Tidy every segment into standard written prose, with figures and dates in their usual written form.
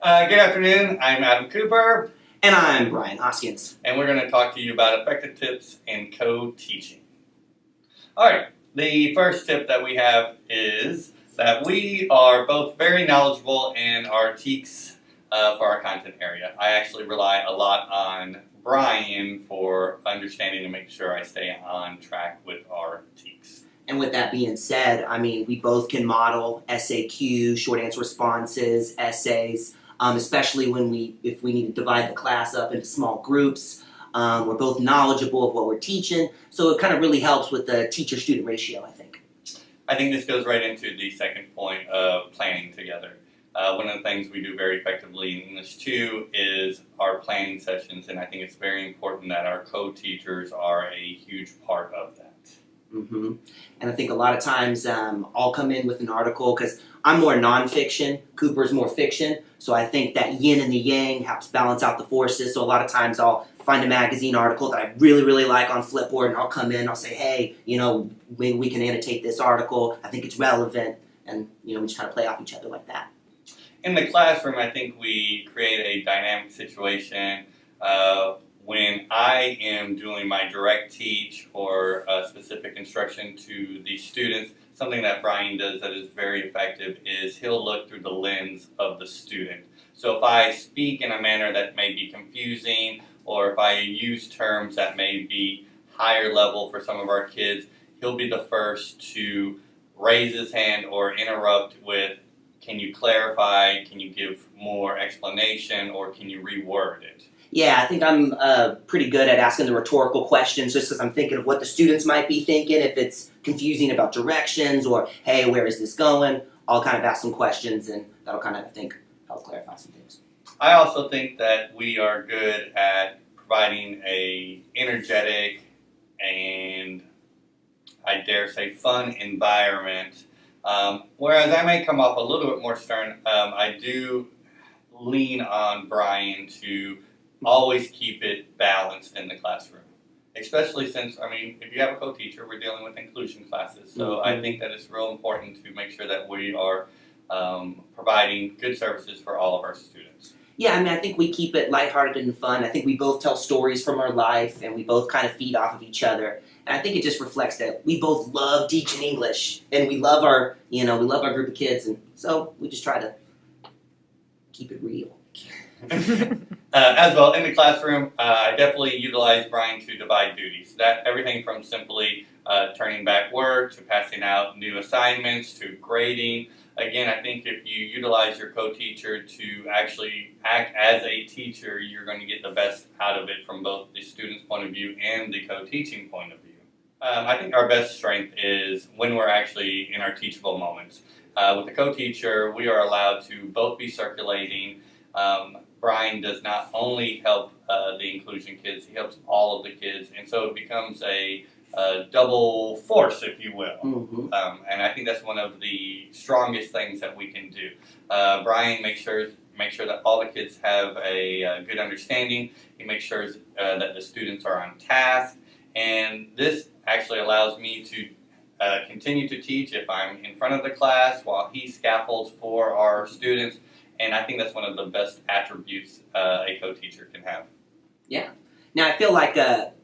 Good afternoon. I'm Adam Cooper, And I'm Brian Hoskin. and we're going to talk to you about effective tips in co-teaching. All right, the first tip that we have is that we are both very knowledgeable in our TEKs for our content area. I actually rely a lot on Brian for understanding and making sure I stay on track with our TEKs. And with that being said, I mean, we both can model SAQ, short answer responses, essays, especially if we need to divide the class up into small groups. We're both knowledgeable of what we're teaching, so it kind of really helps with the teacher-student ratio, I think. I think this goes right into the second point of planning together. One of the things we do very effectively in English too is our planning sessions, and I think it's very important that our co-teachers are a huge part of that. Mm-hmm. And I think a lot of times I'll come in with an article because I'm more nonfiction, Cooper's more fiction, so I think that yin and the yang helps balance out the forces. So a lot of times I'll find a magazine article that I really, really like on Flipboard, and I'll come in and I'll say, hey, maybe we can annotate this article. I think it's relevant, and we just kind of play off each other like that. In the classroom, I think we create a dynamic situation when I am doing my direct teach or specific instruction to the students. Something that Brian does that is very effective is he'll look through the lens of the student. So if I speak in a manner that may be confusing, or if I use terms that may be higher level for some of our kids, he'll be the first to raise his hand or interrupt with, can you clarify, can you give more explanation, or can you reword it? Yeah, I think I'm pretty good at asking the rhetorical questions just because I'm thinking of what the students might be thinking. If it's confusing about directions or, hey, where is this going? I'll kind of ask some questions, and that'll kind of, I think, help clarify some things. I also think that we are good at providing a energetic and, I dare say, fun environment. Whereas I may come off a little bit more stern, I do lean on Brian to always keep it balanced in the classroom. Especially since, if you have a co-teacher, we're dealing with inclusion classes. So I think that it's real important to make sure that we are providing good services for all of our students. Yeah, I think we keep it lighthearted and fun. I think we both tell stories from our life, and we both kind of feed off of each other. And I think it just reflects that we both love teaching English, and we love our group of kids, and so we just try to keep it real. As well, in the classroom, I definitely utilize Brian to divide duties. That everything from simply turning back work to passing out new assignments to grading. Again, I think if you utilize your co-teacher to actually act as a teacher, you're going to get the best out of it from both the student's point of view and the co-teaching point of view. I think our best strength is when we're actually in our teachable moments. With the co-teacher, we are allowed to both be circulating. Brian does not only help the inclusion kids, he helps all of the kids, and so it becomes a double force, if you will. Mm-hmm. And I think that's one of the strongest things that we can do. Brian makes sure that all the kids have a good understanding. He makes sure that the students are on task, and this actually allows me to continue to teach if I'm in front of the class while he scaffolds for our students. And I think that's one of the best attributes a co-teacher can have. Yeah. Now, I feel like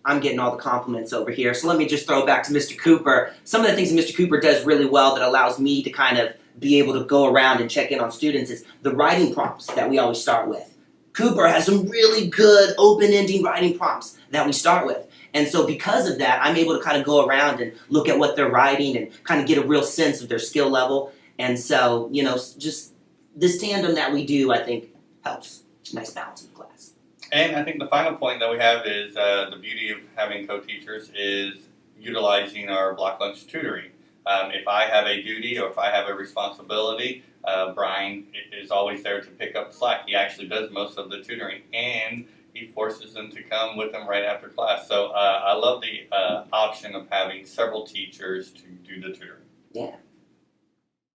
I'm getting all the compliments over here, so let me just throw it back to Mr. Cooper. Some of the things that Mr. Cooper does really well that allows me to kind of be able to go around and check in on students is the writing prompts that we always start with. Cooper has some really good open-ending writing prompts that we start with. And so because of that, I'm able to kind of go around and look at what they're writing and kind of get a real sense of their skill level. And so, just this tandem that we do, I think, helps. Nice balance in the class. And I think the final point that we have is the beauty of having co-teachers is utilizing our block lunch tutoring. If I have a duty or if I have a responsibility, Brian is always there to pick up the slack. He actually does most of the tutoring, and he forces them to come with him right after class. So I love the option of having several teachers to do the tutoring. Yeah.